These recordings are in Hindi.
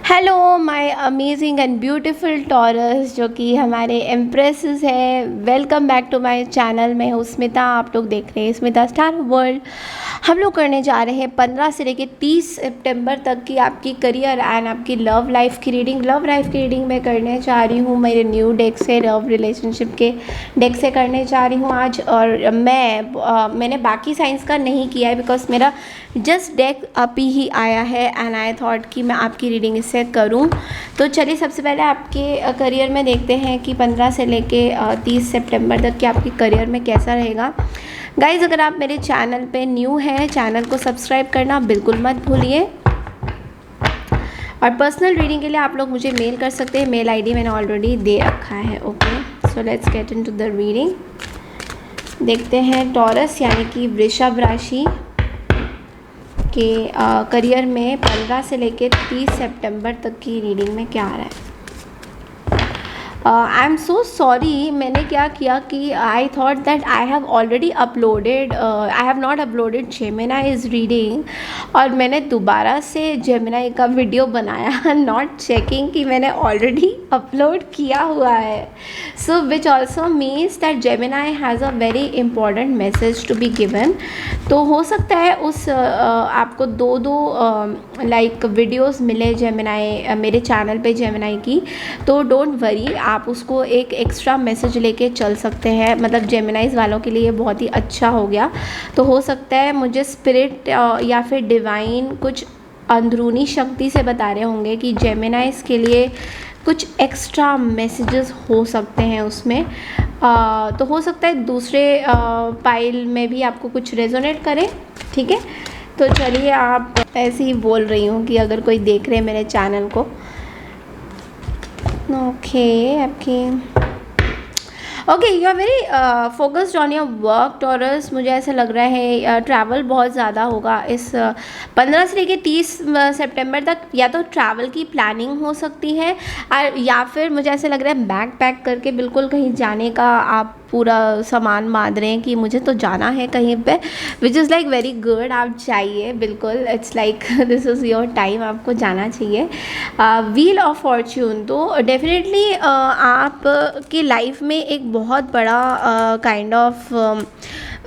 Hello my amazing and beautiful Taurus जो कि हमारे एम्प्रेसेस है। Welcome back to my channel. मैं हूँ स्मिता, आप लोग देख रहे हैं स्मिता स्टार वर्ल्ड। हम लोग करने जा रहे हैं 15 से लेकर 30 सितंबर तक की आपकी करियर एंड आपकी लव लाइफ की रीडिंग। लव लाइफ की रीडिंग मैं करने जा रही हूँ मेरे न्यू डेक से, लव रिलेशनशिप के डेक से करने जा रही हूँ आज। और मैंने बाकी साइंस का नहीं किया है बिकॉज मेरा जस्ट डेक अभी ही आया है एंड आई थॉट कि मैं आपकी रीडिंग इससे करूं। तो चलिए सबसे पहले आपके करियर में देखते हैं कि 15 से लेके 30 सितंबर तक की आपकी करियर में कैसा रहेगा। गाइज़, अगर आप मेरे चैनल पे न्यू हैं, चैनल को सब्सक्राइब करना बिल्कुल मत भूलिए। और पर्सनल रीडिंग के लिए आप लोग मुझे मेल कर सकते हैं, मेल आईडी मैंने ऑलरेडी दे रखा है। Okay, so let's get into the reading. देखते हैं टॉरस यानी कि वृषभ राशि के करियर में 15 से लेकर 30 सितंबर तक की रीडिंग में क्या आ रहा है। आई एम सो सॉरी, मैंने क्या किया कि I thought that I have already uploaded, I have not uploaded जेमिनाइज reading, और मैंने दोबारा से जेमिनाई का वीडियो बनाया नॉट चेकिंग कि मैंने ऑलरेडी अपलोड किया हुआ है। So which also means that Gemini has a very important message to be given. तो हो सकता है उस आपको दो लाइक वीडियोस मिले जेमिनाई मेरे चैनल पे जेमिनाई की, तो डोंट वरी, आप उसको एक एक्स्ट्रा मैसेज लेके चल सकते हैं। मतलब जेमिनाइज वालों के लिए बहुत ही अच्छा हो गया। तो हो सकता है मुझे स्पिरिट या फिर डिवाइन कुछ अंदरूनी शक्ति से बता रहे होंगे कि जेमिनाइज के लिए कुछ एक्स्ट्रा मैसेजेस हो सकते हैं उसमें। तो हो सकता है दूसरे पाइल में भी आपको कुछ रेजोनेट करे। ठीक है, तो चलिए, आप ऐसे ही बोल रही हूँ कि अगर कोई देख रहे हैं मेरे चैनल को। Okay, you are very focused on your work Taurus. मुझे ऐसा लग रहा है ट्रैवल बहुत ज़्यादा होगा इस 15 से लेकर 30 सितंबर तक। या तो ट्रैवल की प्लानिंग हो सकती है या फिर मुझे ऐसा लग रहा है बैग पैक करके बिल्कुल कहीं जाने का आप पूरा सामान बांध रहे हैं कि मुझे तो जाना है कहीं पे, which is like very good. आप जाइए बिल्कुल, it's like this is your time, आपको जाना चाहिए। व्हील ऑफ फॉर्च्यून, तो डेफिनेटली आप की लाइफ में एक बहुत बड़ा काइंड ऑफ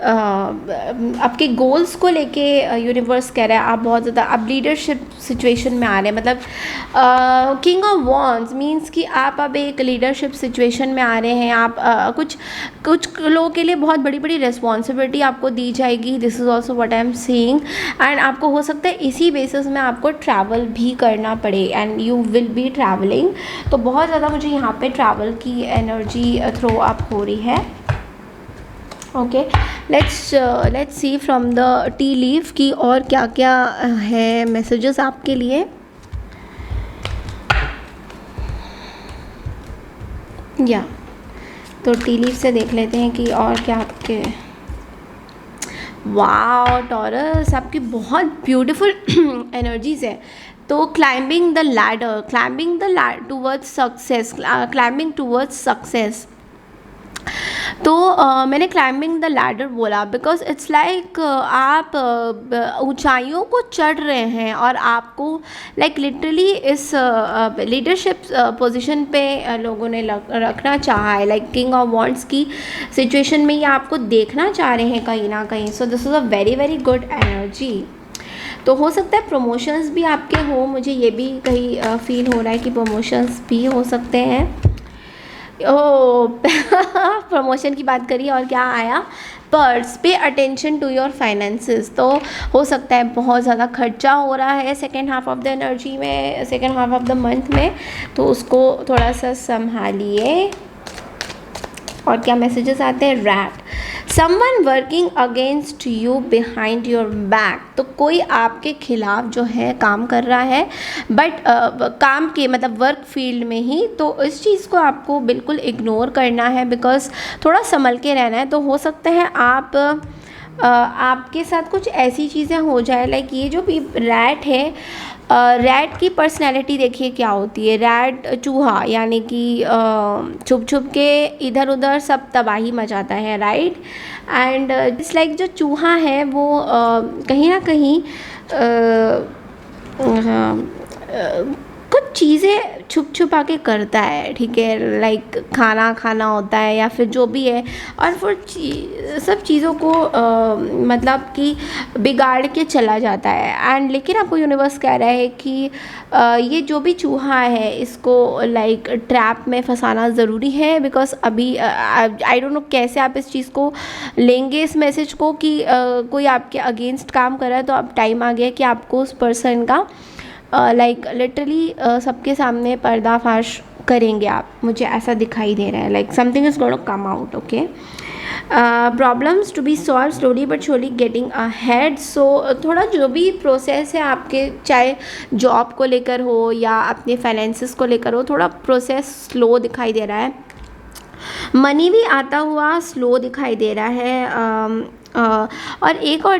आपके गोल्स को लेके यूनिवर्स कह रहा है आप बहुत ज़्यादा अब लीडरशिप सिचुएशन में आ रहे हैं। मतलब किंग ऑफ वॉन्ड्स मीन्स कि आप अब एक लीडरशिप सिचुएशन में आ रहे हैं। आप कुछ लोगों के लिए बहुत बड़ी बड़ी रिस्पॉन्सिबिलिटी आपको दी जाएगी। This is also what I am seeing. And आपको हो सकता है इसी बेसिस में आपको ट्रैवल भी करना पड़े and you will be travelling. तो बहुत ज़्यादा मुझे यहाँ पे ट्रैवल की एनर्जी थ्रो अप हो रही है। Okay, let's see from the T leaf की और क्या क्या है मैसेजेस आपके लिए। या तो टी लीफ से देख लेते हैं कि और क्या आपके। वाओ टॉरस, आपकी बहुत ब्यूटीफुल एनर्जीज है। तो climbing the ladder towards success, climbing towards success. तो मैंने क्लाइंबिंग द लैडर बोला बिकॉज इट्स लाइक आप ऊंचाइयों को चढ़ रहे हैं और आपको लाइक लिटरली इस लीडरशिप पोजीशन पे लोगों ने रखना चाहा है। लाइक किंग ऑफ वॉन्ड्स की सिचुएशन में ये आपको देखना चाह रहे हैं कहीं ना कहीं। सो this is a very very good energy. तो हो सकता है प्रमोशंस भी आपके हो, मुझे ये भी कहीं फील हो रहा है कि प्रमोशंस भी हो सकते हैं। ओ प्रमोशन की बात करिए और क्या आया, purse. Pay attention to your finances. तो हो सकता है बहुत ज़्यादा खर्चा हो रहा है second half of the energy में, second half of the month में, तो उसको थोड़ा सा संभालिए। और क्या मैसेजेस आते हैं, rat. Someone working against you behind your back. तो कोई आपके खिलाफ जो है काम कर रहा है, बट काम के मतलब वर्क फील्ड में ही। तो इस चीज़ को आपको बिल्कुल इग्नोर करना है बिकॉज थोड़ा संभल के रहना है। तो हो सकता है आपके साथ कुछ ऐसी चीज़ें हो जाए लाइक ये जो भी रैट है, रैट की पर्सनैलिटी देखिए क्या होती है। रैट चूहा यानी कि छुप छुप के इधर उधर सब तबाही मचाता है, राइट। एंड इट्स लाइक जो चूहा है वो कहीं ना कहीं कुछ चीज़ें छुप छुपा के करता है, ठीक है, लाइक खाना खाना होता है या फिर जो भी है, और वो सब चीज़ों को मतलब कि बिगाड़ के चला जाता है। एंड लेकिन आपको यूनिवर्स कह रहा है कि ये जो भी चूहा है इसको लाइक ट्रैप में फंसाना ज़रूरी है, बिकॉज अभी आई डोंट नो कैसे आप इस चीज़ को लेंगे, इस मैसेज को, कि कोई आपके अगेंस्ट काम कर रहा है, तो अब टाइम आ गया कि आपको उस पर्सन का लाइक लिटरली सबके सामने पर्दाफाश करेंगे आप, मुझे ऐसा दिखाई दे रहा है, like something is going to come out, okay. Problems to be solve slowly but surely getting ahead. So थोड़ा जो भी प्रोसेस है आपके, चाहे जॉब को लेकर हो या अपने फाइनेंसिस को लेकर हो, थोड़ा प्रोसेस स्लो दिखाई दे रहा है। मनी भी आता हुआ स्लो दिखाई दे रहा है। और एक और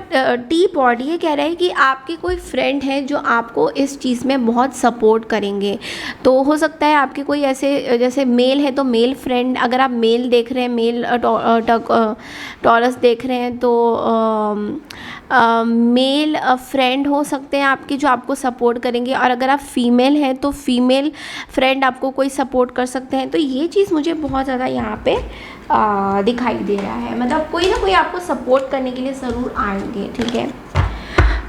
टी पॉट ये कह रहा है कि आपके कोई फ्रेंड हैं जो आपको इस चीज़ में बहुत सपोर्ट करेंगे। तो हो सकता है आपके कोई ऐसे, जैसे मेल है तो मेल फ्रेंड, अगर आप मेल देख रहे हैं, मेल टॉरस देख रहे हैं, तो मेल फ्रेंड हो सकते हैं आपके जो आपको सपोर्ट करेंगे। और अगर आप फीमेल हैं तो फीमेल फ्रेंड आपको कोई सपोर्ट कर सकते हैं। तो ये चीज़ मुझे बहुत ज़्यादा यहाँ पे दिखाई दे रहा है, मतलब कोई ना कोई आपको सपोर्ट करने के लिए ज़रूर आएंगे, ठीक है।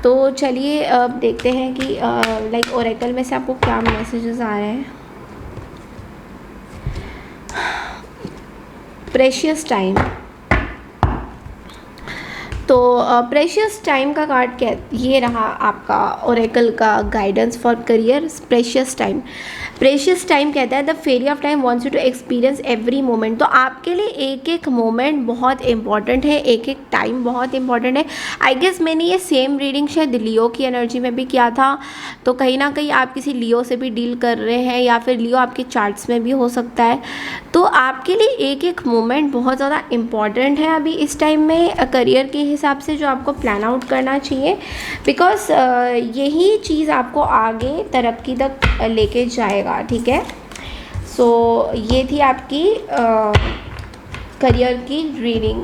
तो चलिए अब देखते हैं कि लाइक ओरेकल में से आपको क्या मैसेजेस आ रहे हैं। प्रेशियस टाइम, तो प्रेशियस टाइम का कार्ड क्या, ये रहा आपका ओरेकल का guidance for career. Precious time, precious time कहता है the fairy of time wants you to experience every moment. तो आपके लिए एक एक मोमेंट बहुत इंपॉर्टेंट है, एक एक टाइम बहुत इंपॉर्टेंट है। आई गेस मैंने ये सेम रीडिंग शायद लियो की एनर्जी में भी किया था, तो कहीं ना कहीं आप किसी लियो से भी डील कर रहे हैं या फिर लियो आपके चार्ट्स में भी हो सकता है। तो आपके लिए एक एक मोमेंट बहुत ज़्यादा इम्पॉर्टेंट है अभी इस टाइम में, करियर के हिसाब से जो आपको प्लान आउट करना चाहिए, बिकॉज यही चीज़ आपको आगे तरक्की तक लेके जाएगा, ठीक है। सो ये थी आपकी करियर की रीडिंग।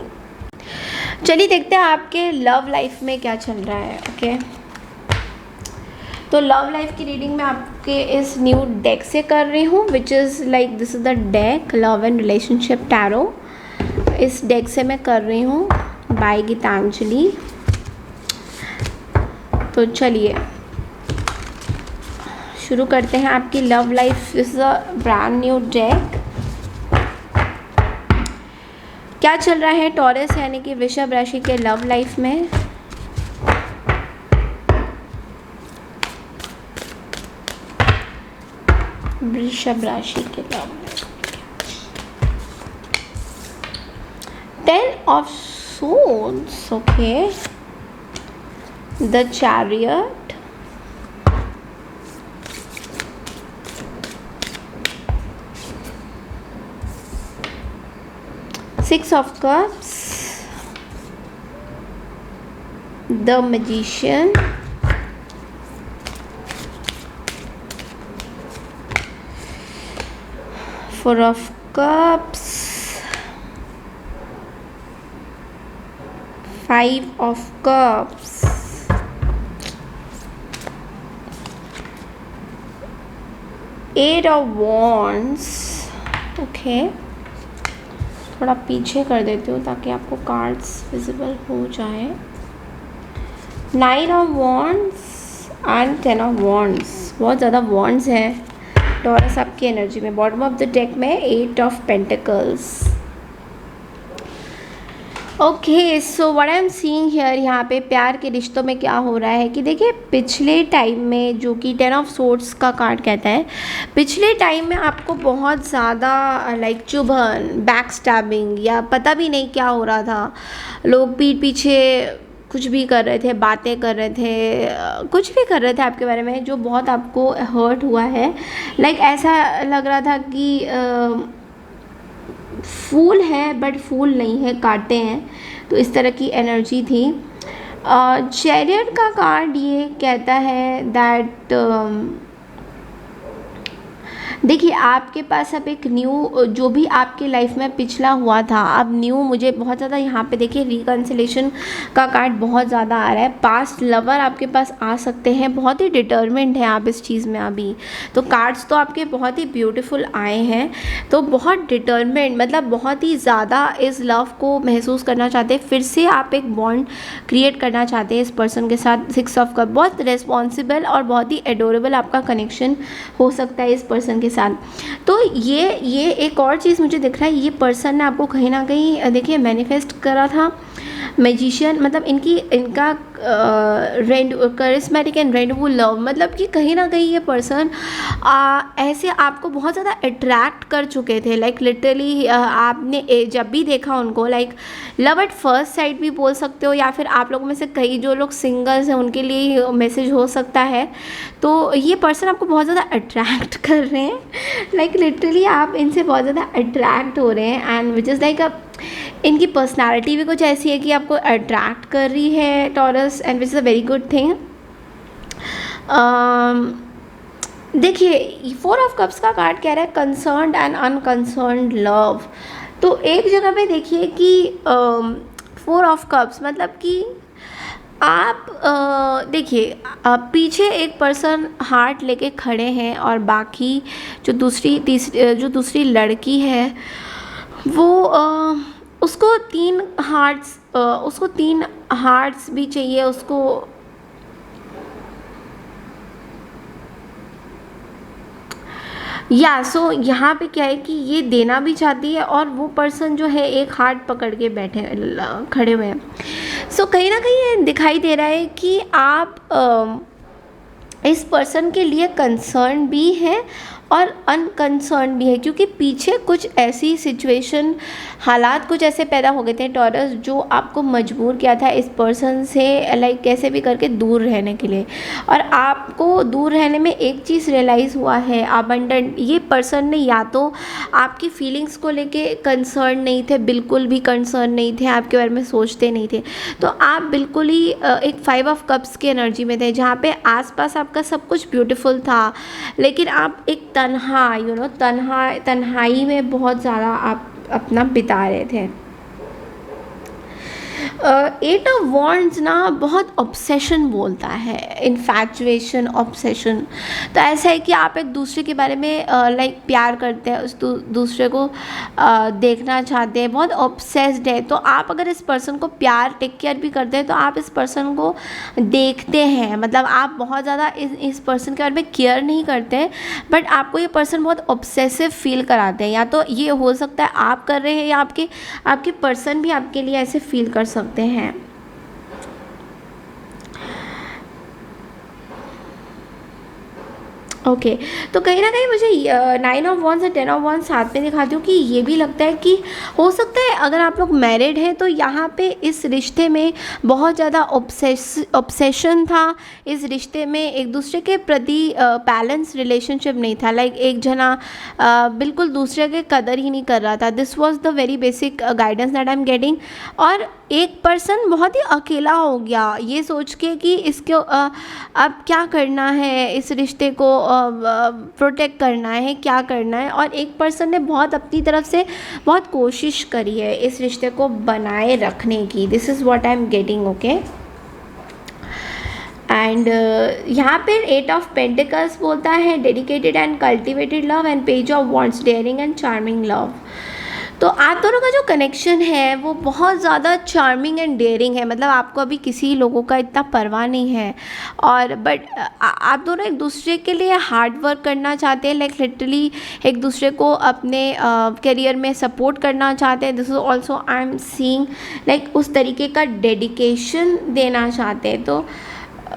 चलिए देखते हैं आपके लव लाइफ में क्या चल रहा है, ओके। तो लव लाइफ की रीडिंग मैं आपके इस न्यू डेक से कर रही हूँ, which is like this is the deck love and relationship tarot. इस डेक से मैं कर रही हूँ बाय गीतांजलि। तो चलिए शुरू करते हैं आपकी love life. Is a brand new deck. क्या चल रहा है टॉरस यानी कि वृषभ राशि के लव लाइफ में। वृषभ राशि के love life, 10 of swords, okay, the chariot, Six of Cups, the Magician, Four of Cups, Five of Cups, Eight of Wands, okay, थोड़ा पीछे कर देती हूँ ताकि आपको कार्ड्स विजिबल हो जाए। 9 of Wands and 10 of Wands, बहुत ज़्यादा वॉन्ड्स है टॉरस आपकी एनर्जी में। बॉटम ऑफ द डेक में 8 of Pentacles। Okay, so what I am seeing here, यहाँ पे प्यार के रिश्तों में क्या हो रहा है कि देखिए पिछले टाइम में, जो कि 10 of Swords का कार्ड कहता है, पिछले टाइम में आपको बहुत ज़्यादा लाइक चुभन, बैक स्टैबिंग या पता भी नहीं क्या हो रहा था, लोग पीठ पीछे कुछ भी कर रहे थे, बातें कर रहे थे, कुछ भी कर रहे थे आपके बारे में, जो बहुत आपको हर्ट हुआ है। लाइक ऐसा लग रहा था कि फूल है बट फूल नहीं है, कांटे हैं। तो इस तरह की एनर्जी थी। चैरियट का कार्ड ये कहता है दैट देखिए आपके पास अब एक न्यू जो भी आपकी लाइफ में पिछला हुआ था, अब न्यू मुझे बहुत ज़्यादा यहाँ पे देखिए रिकन्सिलेशन का कार्ड बहुत ज़्यादा आ रहा है। पास्ट लवर आपके पास आ सकते हैं, बहुत ही डिटर्मिन्ड है आप इस चीज़ में अभी। तो कार्ड्स तो आपके बहुत ही ब्यूटीफुल आए हैं, तो बहुत डिटर्मिन्ड मतलब बहुत ही ज़्यादा इस लव को महसूस करना चाहते हैं, फिर से आप एक बॉन्ड क्रिएट करना चाहते हैं इस पर्सन के साथ। 6 ऑफ कप बहुत रिस्पॉन्सिबल और बहुत ही एडोरेबल आपका कनेक्शन हो सकता है इस पर्सन के साथ। तो ये एक और चीज़ मुझे दिख रहा है, ये पर्सन ने आपको कहीं ना कहीं देखिए मैनिफेस्ट करा था। मैजिशियन मतलब इनका रेंड करिश्मेटिक एंड रेंडफुल लव, मतलब कि कहीं ना कहीं ये पर्सन ऐसे आपको बहुत ज़्यादा अट्रैक्ट कर चुके थे। लाइक लिटरली आपने जब भी देखा उनको, like love at first sight भी बोल सकते हो, या फिर आप लोगों में से कई जो लोग सिंगल्स हैं उनके लिए मैसेज हो सकता है। तो ये पर्सन आपको बहुत ज़्यादा अट्रैक्ट कर रहे हैं, लाइक लिटरली आप इनसे बहुत ज़्यादा अट्रैक्ट हो रहे हैं, एंड विच इज़ लाइक इनकी पर्सनालिटी भी कुछ ऐसी है कि आपको अट्रैक्ट कर रही है taurus, and which is a very good thing. देखिए 4 ऑफ कप्स का कार्ड कह रहा है कंसर्न्ड एंड अनकंसर्न्ड लव। तो एक जगह पे देखिए कि 4 ऑफ कप्स मतलब कि आप देखिए पीछे एक पर्सन हार्ट लेके खड़े हैं, और बाकी जो दूसरी लड़की है वो उसको 3 हार्ट्स भी चाहिए उसको। सो यहाँ पे क्या है कि ये देना भी चाहती है, और वो पर्सन जो है एक हार्ट पकड़ के खड़े हुए हैं। सो कहीं ना कहीं ये दिखाई दे रहा है कि आप इस पर्सन के लिए कंसर्न भी है और अनकंसर्न भी है, क्योंकि पीछे कुछ ऐसी सिचुएशन हालात कुछ ऐसे पैदा हो गए थे टॉरस, जो आपको मजबूर किया था इस पर्सन से लाइक कैसे भी करके दूर रहने के लिए। और आपको दूर रहने में एक चीज़ रियलाइज़ हुआ है, अबंडेंट। ये पर्सन ने या तो आपकी फीलिंग्स को लेके कंसर्न नहीं थे, बिल्कुल भी कंसर्न नहीं थे, आपके बारे में सोचते नहीं थे। तो आप बिल्कुल ही एक 5 ऑफ कप्स की एनर्जी में थे, जहाँ पे आसपास आपका सब कुछ ब्यूटीफुल था, लेकिन आप एक तन्हाई में बहुत ज़्यादा आप अपना बिता रहे थे। 8 ऑफ वॉन्ड्स ना बहुत ऑब्सेशन बोलता है, इन्फैचुएशन, ऑब्सेशन। तो ऐसा है कि आप एक दूसरे के बारे में लाइक प्यार करते हैं, उस दूसरे को देखना चाहते हैं, बहुत ऑब्सेस्ड है। तो आप अगर इस पर्सन को प्यार टेक केयर भी करते हैं, तो आप इस पर्सन को देखते हैं, मतलब आप बहुत ज़्यादा इस पर्सन के बारे में केयर नहीं करते हैं, बट आपको ये पर्सन बहुत ऑब्सेसिव फील कराते हैं। या तो ये हो सकता है आप कर रहे हैं, या आपके पर्सन भी आपके लिए ऐसे फील कर सकते हैं। ओके तो कहीं ना कहीं मुझे 9 ऑफ वॉन्ड्स और 10 ऑफ वॉन्ड्स साथ में दिखाती हूँ कि ये भी लगता है कि हो सकता है अगर आप लोग मैरिड हैं तो यहाँ पे इस रिश्ते में बहुत ज़्यादा ऑब्सेशन था। इस रिश्ते में एक दूसरे के प्रति बैलेंस रिलेशनशिप नहीं था, लाइक एक जना बिल्कुल दूसरे के कदर ही नहीं कर रहा था। This was the very basic guidance that I am getting. और एक पर्सन बहुत ही अकेला हो गया ये सोच के कि इसको अब क्या करना है, इस रिश्ते को प्रोटेक्ट करना है, क्या करना है। और एक पर्सन ने बहुत अपनी तरफ से बहुत कोशिश करी है इस रिश्ते को बनाए रखने की। This is what I am getting. Okay and यहाँ पर 8 ऑफ पेंटिकल्स बोलता है dedicated and cultivated love, and page of wands daring and charming love. तो आप दोनों का जो कनेक्शन है वो बहुत ज़्यादा चार्मिंग एंड डेयरिंग है, मतलब आपको अभी किसी लोगों का इतना परवाह नहीं है। और बट आप दोनों एक दूसरे के लिए हार्ड वर्क करना चाहते हैं, लाइक लिटरली एक दूसरे को अपने करियर में सपोर्ट करना चाहते हैं। This is also I am seeing like उस तरीके का डेडिकेशन देना चाहते हैं। तो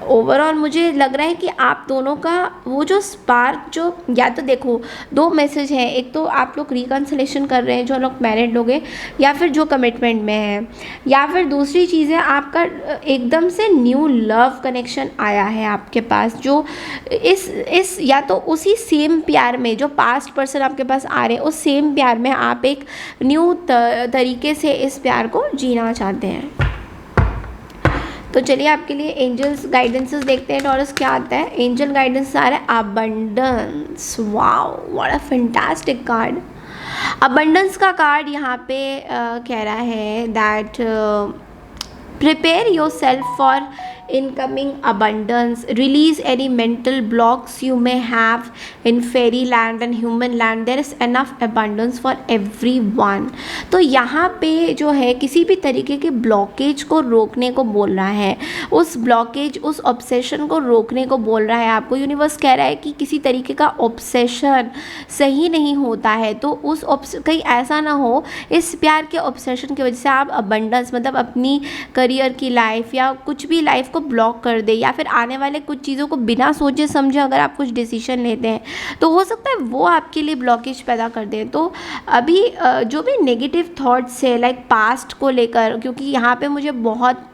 ओवरऑल मुझे लग रहा है कि आप दोनों का वो जो स्पार्क, जो या तो देखो 2 मैसेज हैं, एक तो आप लोग रिकन्सिलेशन कर रहे हैं जो लोग मैरिड लोग हैं, या फिर जो कमिटमेंट में हैं, या फिर दूसरी चीज़ है आपका एकदम से न्यू लव कनेक्शन आया है आपके पास, जो इस या तो उसी सेम प्यार में जो पास्ट पर्सन आपके पास आ रहे हैं उस सेम प्यार में आप एक न्यू तरीके से इस प्यार को जीना चाहते हैं। तो चलिए आपके लिए एंजल्स गाइडेंसेस देखते हैं टॉरस क्या आता है। एंजल गाइडेंस आ रहा है abundance. Wow, what a fantastic card. Abundance का कार्ड यहाँ पे कह रहा है that prepare yourself for incoming abundance, release any mental blocks you may have in fairyland and human land, there is enough abundance for everyone। तो यहाँ पे जो है किसी भी तरीके के ब्लॉकेज को रोकने को बोल रहा है, उस ब्लॉकेज उस ऑब्सेशन को रोकने को बोल रहा है आपको। यूनिवर्स कह रहा है कि किसी तरीके का ऑब्सेशन सही नहीं होता है, तो उस कहीं ऐसा ना हो इस प्यार के ऑब्सेशन की वजह से आप अबंडेंस मतलब अपनी करियर की लाइफ या कुछ भी लाइफ को ब्लॉक कर दे, या फिर आने वाले कुछ चीज़ों को बिना सोचे समझे अगर आप कुछ डिसीजन लेते हैं तो हो सकता है वो आपके लिए ब्लॉकेज पैदा कर दे। तो अभी जो भी नेगेटिव थॉट्स है लाइक पास्ट को लेकर, क्योंकि यहाँ पे मुझे बहुत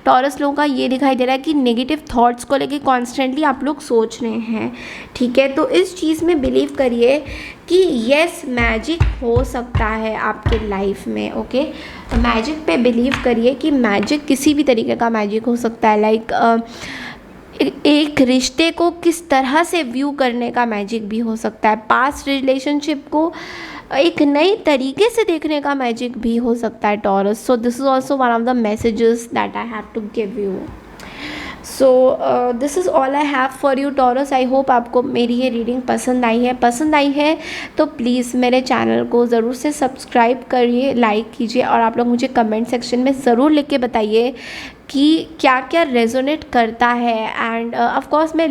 टॉरस लोगों का ये दिखाई दे रहा है कि नेगेटिव थॉट्स को लेके कॉन्स्टेंटली आप लोग सोच रहे हैं, ठीक है। तो इस चीज़ में बिलीव करिए कि यस मैजिक हो सकता है आपके लाइफ में, ओके। मैजिक पे बिलीव करिए कि मैजिक किसी भी तरीके का मैजिक हो सकता है। लाइक एक रिश्ते को किस तरह से व्यू करने का मैजिक भी हो सकता है। पास्ट रिलेशनशिप को एक नई तरीके से देखने का मैजिक भी हो सकता है Taurus. So this is also one of the messages that I have to give you. So this is all I have for you Taurus. I hope आपको मेरी ये रीडिंग पसंद आई है तो प्लीज़ मेरे चैनल को ज़रूर से सब्सक्राइब करिए, लाइक कीजिए, और आप लोग मुझे कमेंट सेक्शन में ज़रूर लिख के बताइए कि क्या क्या रेजोनेट करता है। एंड ऑफ कोर्स मैं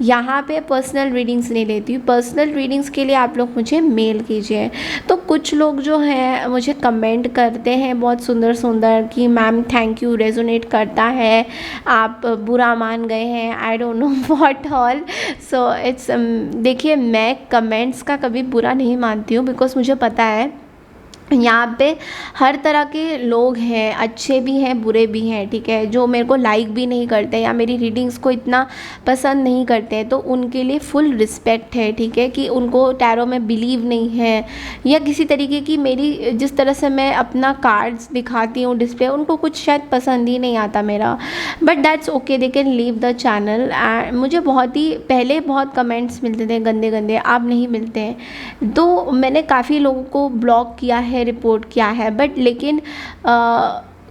यहाँ पे पर्सनल रीडिंग्स नहीं लेती हूँ। पर्सनल रीडिंग्स के लिए आप लोग मुझे मेल कीजिए। तो कुछ लोग जो हैं मुझे कमेंट करते हैं बहुत सुंदर सुंदर कि मैम थैंक यू, रेजोनेट करता है, आप बुरा मान गए हैं, I don't know what all. So it's देखिए मैं कमेंट्स का कभी बुरा नहीं मानती हूँ, बिकॉज मुझे पता है यहाँ पे हर तरह के लोग हैं, अच्छे भी हैं बुरे भी हैं, ठीक है। जो मेरे को लाइक भी नहीं करते या मेरी रीडिंग्स को इतना पसंद नहीं करते तो उनके लिए फुल रिस्पेक्ट है, ठीक है, कि उनको टैरो में बिलीव नहीं है या किसी तरीके की मेरी जिस तरह से मैं अपना कार्ड्स दिखाती हूँ डिस्प्ले, उनको कुछ शायद पसंद ही नहीं आता मेरा। But that's okay, they can leave the channel. मुझे बहुत ही पहले बहुत कमेंट्स मिलते थे गंदे गंदे, अब नहीं मिलते हैं। तो मैंने काफ़ी लोगों को ब्लॉक किया है, रिपोर्ट किया है, बट लेकिन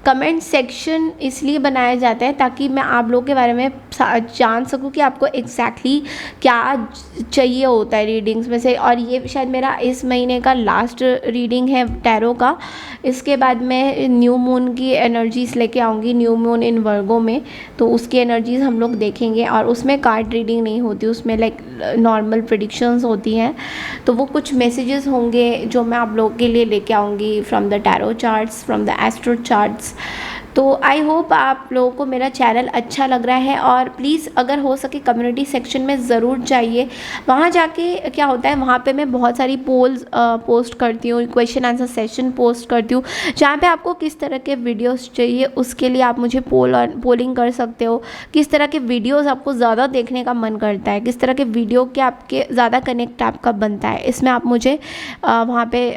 कमेंट सेक्शन इसलिए बनाया जाता है ताकि मैं आप लोगों के बारे में जान सकूं कि आपको एग्जैक्टली क्या चाहिए होता है रीडिंग्स में से। और ये शायद मेरा इस महीने का लास्ट रीडिंग है टैरो का। इसके बाद मैं न्यू मून की एनर्जीज़ लेके आऊँगी, न्यू मून इन वर्गो में, तो उसकी एनर्जीज़ हम लोग देखेंगे। और उसमें कार्ड रीडिंग नहीं होती, उसमें लाइक नॉर्मल प्रेडिक्शंस होती हैं। तो वो कुछ मैसेजेस होंगे जो मैं आप लोगों के लिए लेके आऊँगी from the tarot charts, from the astro charts. तो आई होप आप लोगों को मेरा चैनल अच्छा लग रहा है। और प्लीज़ अगर हो सके कम्युनिटी सेक्शन में ज़रूर जाइए। वहाँ जाके क्या होता है, वहाँ पे मैं बहुत सारी पोल्स पोस्ट करती हूँ, क्वेश्चन आंसर सेशन पोस्ट करती हूँ, जहाँ पे आपको किस तरह के वीडियोस चाहिए उसके लिए आप मुझे पोलिंग कर सकते हो। किस तरह के वीडियोस आपको ज़्यादा देखने का मन करता है, किस तरह के वीडियो के आपके ज़्यादा कनेक्ट आपका बनता है, इसमें आप मुझे वहाँ पे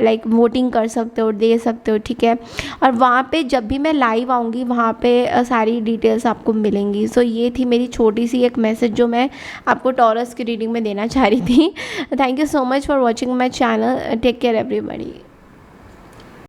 लाइक वोटिंग कर सकते हो, दे सकते हो, ठीक है। और वहाँ पे जब भी मैं लाइव आऊँगी वहाँ पे सारी डिटेल्स आपको मिलेंगी। सो ये थी मेरी छोटी सी एक मैसेज जो मैं आपको टॉरस की रीडिंग में देना चाह रही थी। Thank you so much for watching my channel. Take care everybody.